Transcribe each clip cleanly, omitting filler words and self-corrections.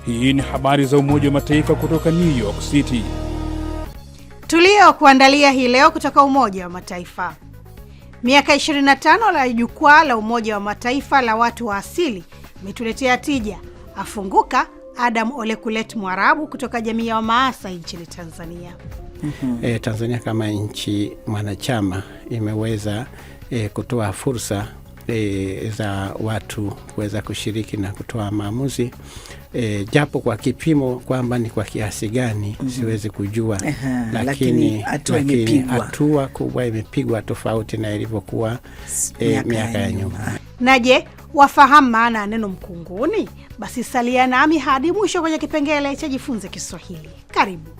Hii ni habari za Umoja wa Mataifa kutoka New York City. Tuliokuandalia hii leo kutoka Umoja wa Mataifa. Miaka 25 la jukwaa la Umoja wa Mataifa la watu wa asili imetuletea tija. Afunguka Adam Olekulet Mwarabu kutoka jamii ya Wamaasai nchini Tanzania. Tanzania kama nchi mwanachama imeweza kutoa fursa za watu kuweza kushiriki na kutoa maamuzi, japo kwa kipimo kwamba ni kwa kiasi gani siwezi kujua, lakini hatua kubwa imepigwa tofauti na ilivyokuwa miaka ya nyuma. Naje, wafahamu maana ya neno mkunguni? Basi salia nami hadi mwisho kwenye kipengele cha Jifunze Kiswahili. Karibu.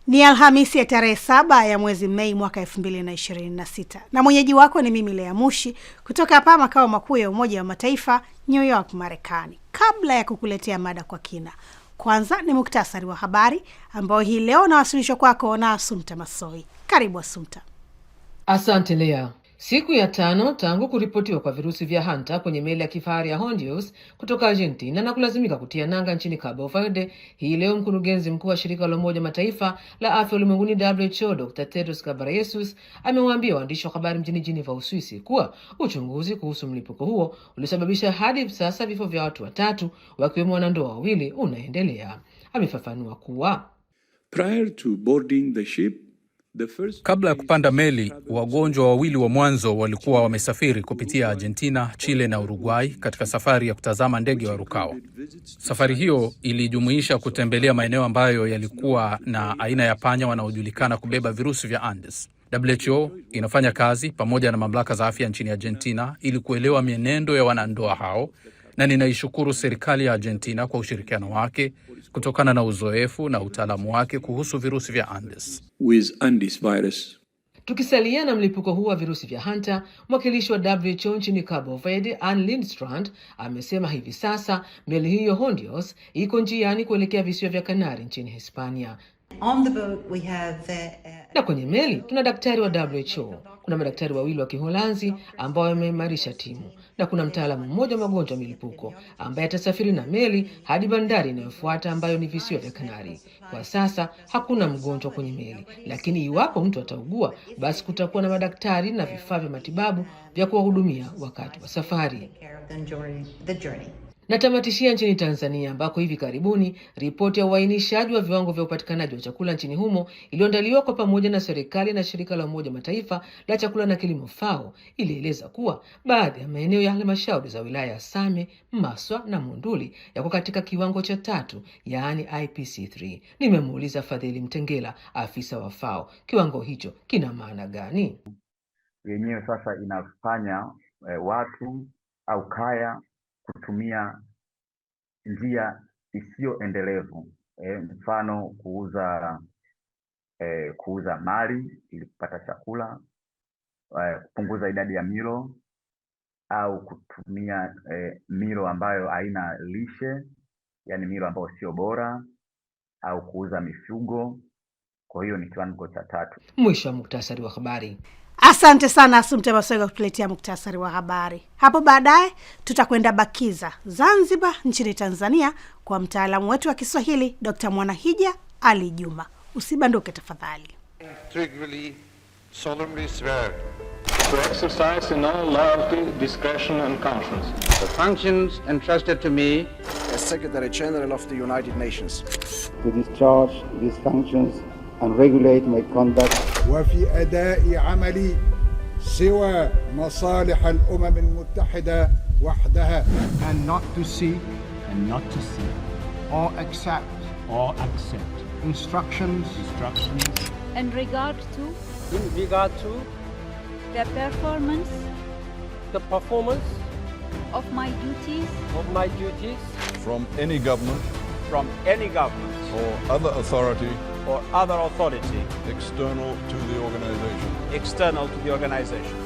Ni Alhamisi ya tarehe 7 ya mwezi Mei mwaka 2026. Na mwenyeji wako ni mimi Lea Mushi kutoka hapa makao makuu ya Umoja wa Mataifa, New York, Marekani. Kabla ya kukuletea mada kwa kina, kwanza ni muktasari wa habari ambao hii leo nawasilishwa kwako na Asumta Masoi. Karibu Asumta. Asante Lea. Siku ya 5 tangu kuripotiwa kwa virusi vya Hanta kwenye meli ya kifahari ya Hondios kutoka Argentina na kulazimika kutia nanga nchini Cabo Verde, hii leo mkurugenzi mkuu wa shirika la Umoja Mataifa la Afya Ulimwenguni WHO Dr. Tedros Ghebreyesus amewaambia waandishi wa habari mjini Geneva, Uswisi kuwa uchunguzi kuhusu mlipuko huo ulisababisha hadi sasa vifo vya watu 3 wakiwemo wanandoa 2 unaendelea. Amefafanua kuwa prior to boarding the ship, kabla ya kupanda meli, wagonjwa 2 wa mwanzo walikuwa wamesafiri kupitia Argentina, Chile na Uruguay katika safari ya kutazama ndege warukao. Safari hiyo ilijumuisha kutembelea maeneo ambayo yalikuwa na aina ya panya wanaojulikana kubeba virusi vya Andes. WHO inafanya kazi pamoja na mamlaka za afya nchini Argentina ili kuelewa mienendo ya wanandoa hao, na ninaishukuru serikali ya Argentina kwa ushirikiano wake kutokana na uzoefu na utaalamu wake kuhusu virusi vya Andes. With Andes virus. Tukisalia na mlipuko huu wa virusi vya Hanta, mwakilishi wa WHO nchini Cabo Verde, Anne Lindstrand, amesema hivi sasa meli hiyo Hondios iko njiani kuelekea visiwa vya Kanari nchini Hispania. On the boat we have na kwenye meli tuna daktari wa WHO, kuna madaktari 2 wa Kiholanzi ambao wameimarisha timu, na kuna mtaalamu mmoja wa magonjwa ya milipuko ambaye atasafiri na meli hadi bandari inayofuata ambayo ni visiwa vya Kanari. Kwa sasa hakuna mgonjwa kwenye meli, lakini iwapo mtu ataugua, basi kutakuwa na madaktari na vifaa vya matibabu vya kuwahudumia wakati wa safari. Natamatishia nchini Tanzania ambako hivi karibuni ripoti ya uainishaji wa viwango vya upatikanaji wa chakula nchini humo iliyoandaliwa kwa pamoja na serikali na shirika la Umoja Mataifa la chakula na kilimo FAO ilieleza kuwa baadhi ya maeneo ya halmashauri za wilaya ya Same, Maswa na Monduli yako katika kiwango cha 3, yaani IPC3. Nimemuuliza Fadhili Mtengela, afisa wa FAO, kiwango hicho kina maana gani? Yenyewe sasa inafanya watu au kaya kutumia njia isiyo endelevu, mfano kuuza mali ili kupata chakula, kupunguza idadi ya milo, au kutumia milo ambayo haina lishe, yani milo ambayo sio bora, au kuuza mifugo. Kwa hiyo ni kiwango cha 3. Mwisho wa muktasari wa habari. Asante sana Asumta Masoi kutuletea muktasari wa habari. Hapo baadaye tutakwenda Bakiza, Zanzibar nchini Tanzania kwa mtaalamu wetu wa Kiswahili Dr. Mwanahija Ali Juma. Usibanduke tafadhali. Integrally, solemnly swear to exercise in all loyalty, discretion and conscience the functions entrusted to me as Secretary General of the United Nations, to discharge these functions and regulate my conduct وفي أداء عملي سوى مصالح الأمم المتحدة وحدها, and not to seek or accept instructions in regard to the performance of my duties from any government or other authority external to the organization.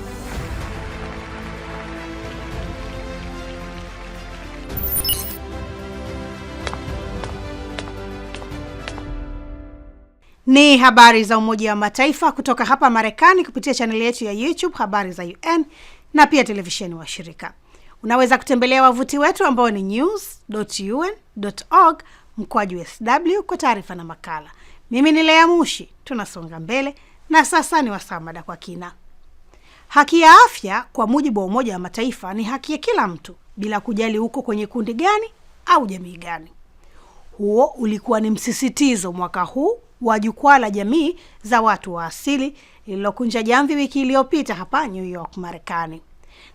Ni habari za Umoja wa Mataifa kutoka hapa Marekani kupitia chaneli yetu ya YouTube Habari za UN na pia televisheni wa shirika. Unaweza kutembelea wavuti wetu ambao ni news.un.org/sw kwa taarifa na makala. Mimi ni Lea Mushi, tunasonga mbele na sasa ni wasaa mada kwa kina. Haki ya afya kwa mujibu wa Umoja wa Mataifa ni haki ya kila mtu bila kujali uko kwenye kundi gani au jamii gani. Huo ulikuwa ni msisitizo mwaka huu wa jukwaa la jamii za watu wa asili lililokunja jamvi wiki iliyopita hapa New York, Marekani.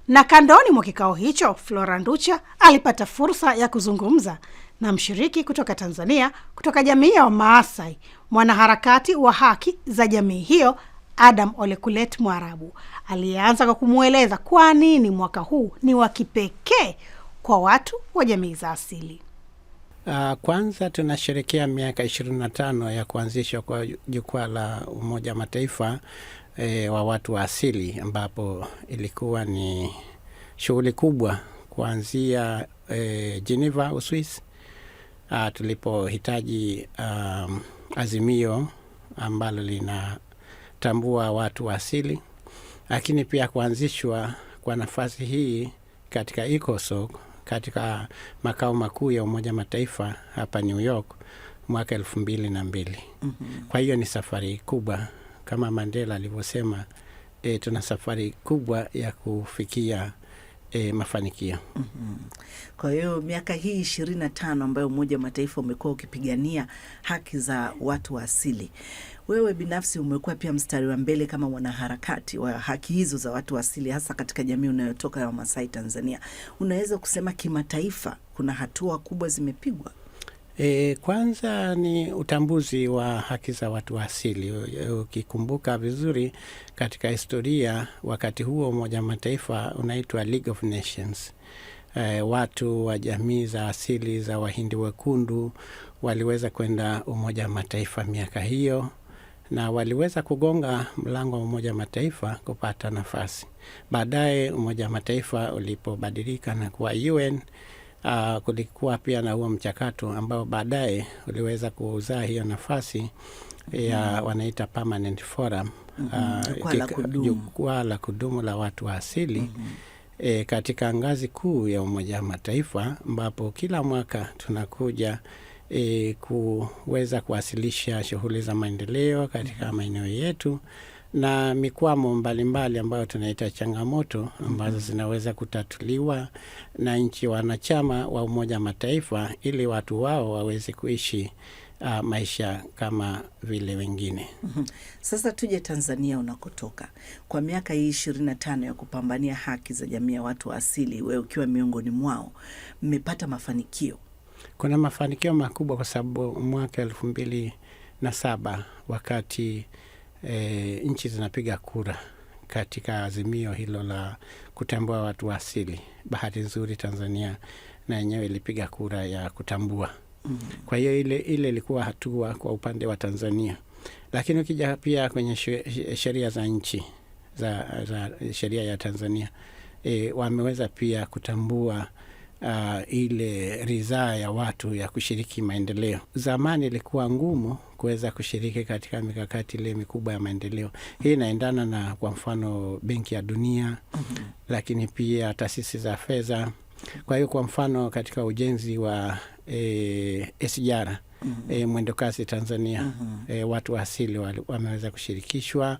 Na kandoni mwa kikao hicho, Flora Nducha alipata fursa ya kuzungumza na mshiriki kutoka Tanzania, kutoka jamii ya Maasai, mwanaharakati wa haki za jamii hiyo, Adam Ole Kulet Mwarabu. Alianza kwa kumueleza kwa nini mwaka huu ni wa kipekee kwa watu wa jamii za asili. Kwanza tunasherehekea miaka 25 ya kuanzishwa kwa jukwaa la Umoja wa Mataifa wa watu wa asili, ambapo ilikuwa ni shughuli kubwa kuanzia Geneva, Uswisi, tulipohitaji azimio ambalo linatambua watu wa asili, lakini pia kuanzishwa kwa nafasi hii katika ECOSOC katika makao makuu ya Umoja Mataifa hapa New York mwaka 2002. Kwa hiyo ni safari kubwa, kama Mandela alivyosema, tuna safari kubwa ya kufikia mafanikio. Kwa hiyo miaka hii 25 ambayo Umoja wa Mataifa umekuwa ukipigania haki za watu wa asili, wewe binafsi umekuwa pia mstari wa mbele kama mwanaharakati wa haki hizo za watu wa asili, hasa katika jamii unayotoka ya Wamasai Tanzania. Unaweza kusema kimataifa kuna hatua kubwa zimepigwa? Kwanza ni utambuzi wa haki za watu wa asili. Ukikumbuka vizuri katika historia, wakati huo Umoja wa Mataifa unaitwa League of Nations. Watu wa jamii za asili za Wahindi wekundu waliweza kwenda Umoja wa Mataifa miaka hiyo, na waliweza kugonga mlango wa Umoja wa Mataifa kupata nafasi. Baadaye Umoja wa Mataifa ulipobadilika na kuwa UN, kulikuwa pia na huo mchakato ambao baadaye uliweza kuzaa hiyo nafasi ya wanaita Permanent Forum, jukwaa la kudumu la watu wa asili, katika ngazi kuu ya Umoja wa Mataifa, ambapo kila mwaka tunakuja kuweza kuwasilisha shughuli za maendeleo katika maeneo yetu na mikwamo mbalimbali ambayo tunaita changamoto ambazo zinaweza kutatuliwa na nchi wanachama wa Umoja wa Mataifa ili watu wao waweze kuishi maisha kama vile wengine. Sasa tuje Tanzania unakotoka. Kwa miaka hii 25 ya kupambania haki za jamii ya watu wa asili, wewe ukiwa miongoni mwao, mmepata mafanikio? Kuna mafanikio makubwa kwa sababu mwaka 2007 wakati nchi zinapiga kura katika azimio hilo la kutambua watu wa asili, bahati nzuri Tanzania na yenyewe ilipiga kura ya kutambua. Kwa hiyo ile ilikuwa hatua kwa upande wa Tanzania. Lakini ukija pia kwenye sheria za nchi za sheria ya Tanzania, wameweza pia kutambua ile ridhaa ya watu ya kushiriki maendeleo. Zamani ilikuwa ngumu kuweza kushiriki katika mikakati ile mikubwa ya maendeleo. Hii inaendana na kwa mfano Benki ya Dunia, lakini pia taasisi za fedha. Kwa hiyo kwa mfano katika ujenzi wa SGR, mwendokasi Tanzania, watu wa asili wameweza kushirikishwa.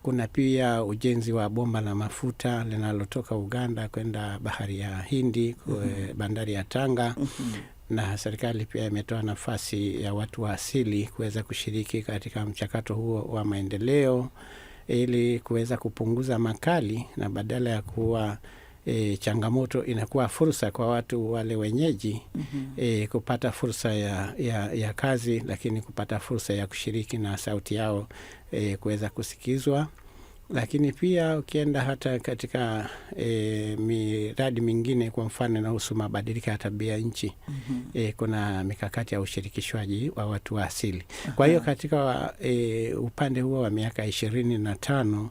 Kuna pia ujenzi wa bomba la mafuta linalotoka Uganda kwenda bahari ya Hindi, bandari ya Tanga. Na serikali pia imetoa nafasi ya watu wa asili kuweza kushiriki katika mchakato huo wa maendeleo ili kuweza kupunguza makali, na badala ya kuwa changamoto inakuwa fursa kwa watu wale wenyeji kupata fursa ya kazi, lakini kupata fursa ya kushiriki na sauti yao kuweza kusikizwa. Lakini pia ukienda hata katika miradi mingine, kwa mfano inahusu mabadiliko ya tabia nchi, kuna mikakati ya ushirikishwaji wa watu wa asili. Kwa hiyo katika upande huo wa miaka 25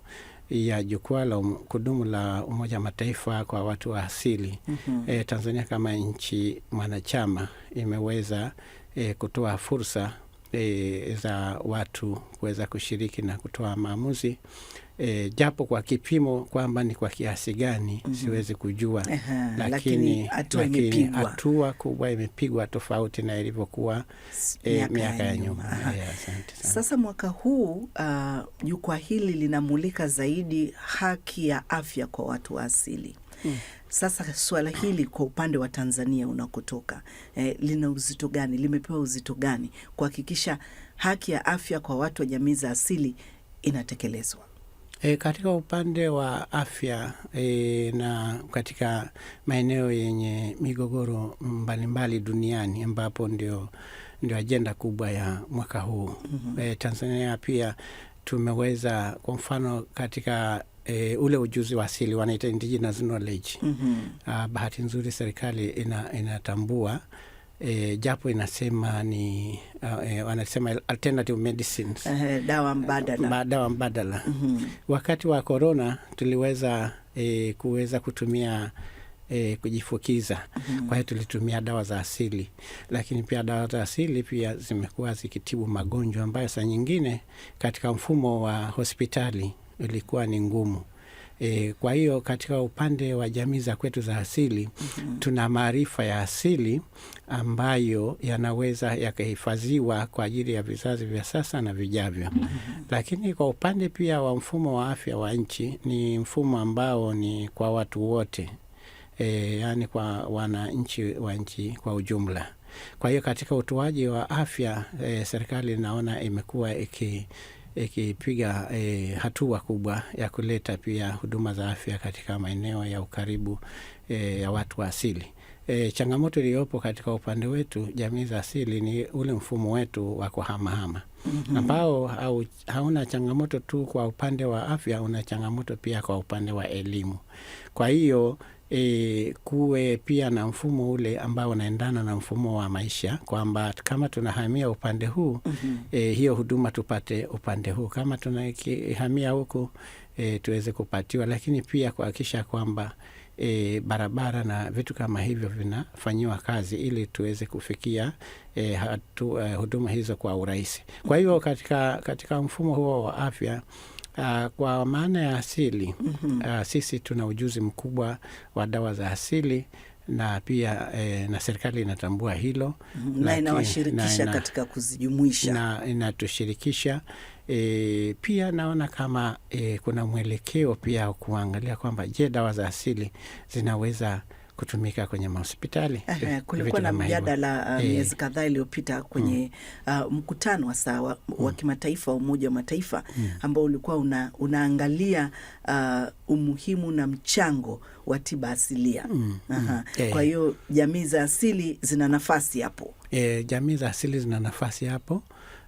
ya jukwaa la kudumu la Umoja Mataifa kwa watu wa asili, Tanzania kama nchi mwanachama imeweza kutoa fursa za watu kuweza kushiriki na kutoa maamuzi. Japo kwa kipimo kwamba ni kwa kiasi gani siwezi kujua, lakini hatua kubwa imepigwa tofauti na ilivyokuwa miaka ya nyuma. Asante sana. Sasa mwaka huu jukwaa hili linamulika zaidi haki ya afya kwa watu wa asili. Sasa swala hili kwa upande wa Tanzania unakotoka, lina uzito gani, limepewa uzito gani kuhakikisha haki ya afya kwa watu wa jamii za asili inatekelezwa? Katika upande wa afya na katika maeneo yenye migogoro mbalimbali duniani ambapo ndio ajenda kubwa ya mwaka huu. Tanzania pia tumeweza, kwa mfano katika ule ujuzi wa asili wanaita indigenous knowledge. Bahati nzuri serikali inatambua, japo inasema ni wanasema alternative medicines, dawa mbadala. Wakati wa corona tuliweza kuweza kutumia kujifukiza. Kwa hiyo tulitumia dawa za asili, lakini pia dawa za asili pia zimekuwa zikitibu magonjwa ambayo saa nyingine katika mfumo wa hospitali ilikuwa ni ngumu. Kwa hiyo katika upande wa jamii za kwetu za asili tuna maarifa ya asili ambayo yanaweza yakahifadhiwa kwa ajili ya vizazi vya sasa na vijavyo. Lakini kwa upande pia wa mfumo wa afya wa nchi, ni mfumo ambao ni kwa watu wote, yani kwa wananchi wa nchi kwa ujumla. Kwa hiyo katika utoaji wa afya serikali inaona imekuwa ikipiga hatua kubwa ya kuleta pia huduma za afya katika maeneo ya ukaribu ya watu wa asili. Changamoto iliyopo katika upande wetu jamii za asili ni ule mfumo wetu wa kuhamahama, ambao hauna changamoto tu kwa upande wa afya, una changamoto pia kwa upande wa elimu. Kwa hiyo kuwe pia na mfumo ule ambao unaendana na mfumo wa maisha, kwamba kama tunahamia upande huu hiyo huduma tupate upande huu, kama tunahamia huku tuweze kupatiwa, lakini pia kuhakikisha kwamba barabara na vitu kama hivyo vinafanyiwa kazi ili tuweze kufikia huduma hizo kwa urahisi. Kwa hiyo katika mfumo huo wa afya kwa maana ya asili, sisi tuna ujuzi mkubwa wa dawa za asili, na pia na serikali inatambua hilo na inawashirikisha katika kuzijumuisha na inatushirikisha. Pia naona kama kuna mwelekeo pia kuangalia kwamba je, dawa za asili zinaweza kutumika kwenye mahospitali. Kulikuwa na mjadala miezi kadhaa iliyopita kwenye mkutano wa kimataifa wa Umoja wa Mataifa ambao ulikuwa unaangalia umuhimu na mchango wa tiba asilia. Kwa hiyo jamii za asili zina nafasi hapo. Jamii za asili zina nafasi hapo,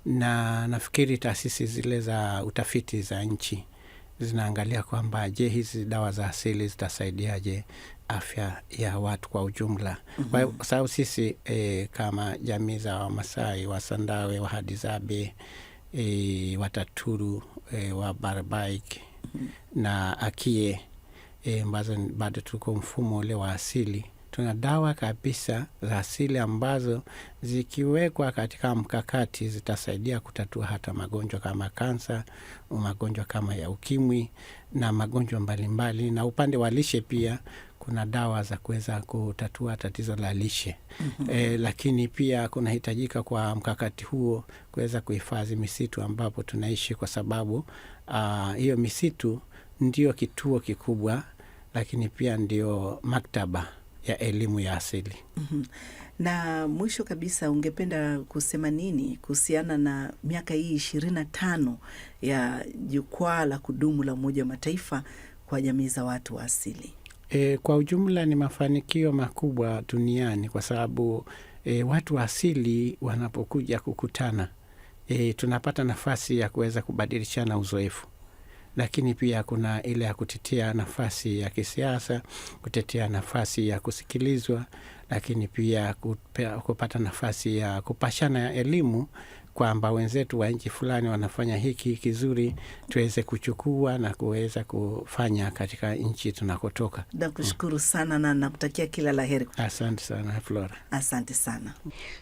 na nafikiri taasisi zile za utafiti za nchi zinaangalia kwamba je, hizi dawa za asili zitasaidiaje afya ya watu kwa ujumla. Kwa sababu sisi kama jamii za Wamasai, Wasandawe, Wahadzabe, Wataturu, Wabarbaig na Akie, ambazo bado tuko mfumo ule wa asili, tuna dawa kabisa za asili ambazo zikiwekwa katika mkakati zitasaidia kutatua hata magonjwa kama kansa, magonjwa kama ya ukimwi na magonjwa mbalimbali. Na upande wa lishe pia kuna dawa za kuweza kutatua tatizo la lishe. Lakini pia kunahitajika kwa mkakati huo kuweza kuhifadhi misitu ambapo tunaishi, kwa sababu hiyo misitu ndio kituo kikubwa, lakini pia ndio maktaba ya elimu ya asili. Na mwisho kabisa, ungependa kusema nini kuhusiana na miaka hii 25 ya jukwaa la kudumu la Umoja wa Mataifa kwa jamii za watu wa asili? Kwa ujumla ni mafanikio makubwa duniani, kwa sababu watu wa asili wanapokuja kukutana, tunapata nafasi ya kuweza kubadilishana uzoefu, lakini pia kuna ile ya kutetea nafasi ya kisiasa, kutetea nafasi ya kusikilizwa, lakini pia kupata nafasi ya kupashana elimu kwamba wenzetu wa nchi fulani wanafanya hiki kizuri, tuweze kuchukua na kuweza kufanya katika nchi tunakotoka. Nakushukuru sana na nakutakia kila laheri. Asante sana Flora. Asante sana.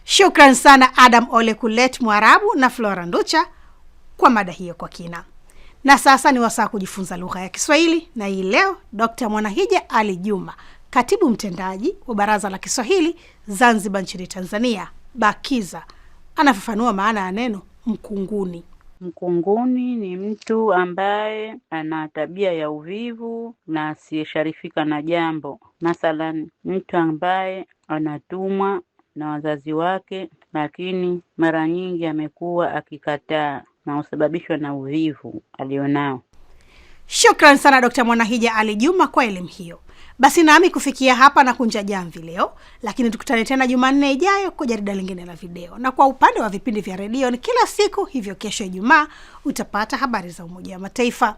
Shukran sana Adam Ole Kulet Mwarabu na Flora Nducha kwa mada hiyo kwa kina. Na sasa ni wasaa kujifunza lugha ya Kiswahili, na hii leo Dr. Mwanahija Ali Juma, katibu mtendaji wa Baraza la Kiswahili Zanzibar nchini Tanzania, BAKIZA, anafafanua maana ya neno mkunguni. Mkunguni ni mtu ambaye ana tabia ya uvivu na asiyesharifika na jambo. Mathalan, mtu ambaye anatumwa na wazazi wake lakini mara nyingi amekuwa akikataa na usababishwa na uvivu alionao. Shukran sana Dr. Mwanahija Ali Juma kwa elimu hiyo. Basi nami kufikia hapa na kunja jamvi leo, lakini tukutane tena Jumanne ijayo kwa jarida lingine la video. Na kwa upande wa vipindi vya redio ni kila siku, hivyo kesho Ijumaa utapata habari za Umoja wa Mataifa.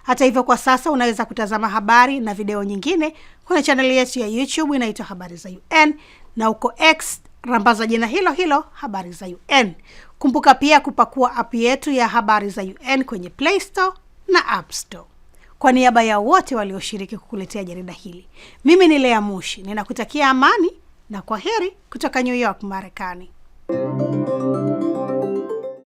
Hata hivyo kwa sasa unaweza kutazama habari na video nyingine kwenye chaneli yetu ya YouTube inaitwa Habari za UN, na uko X rambaza jina hilo hilo Habari za UN. Kumbuka pia kupakua app yetu ya Habari za UN kwenye Play Store na App Store. Kwa niaba ya wote walioshiriki kukuletea jarida hili, mimi ni Lea Mushi, ninakutakia amani na kwaheri kutoka New York, Marekani.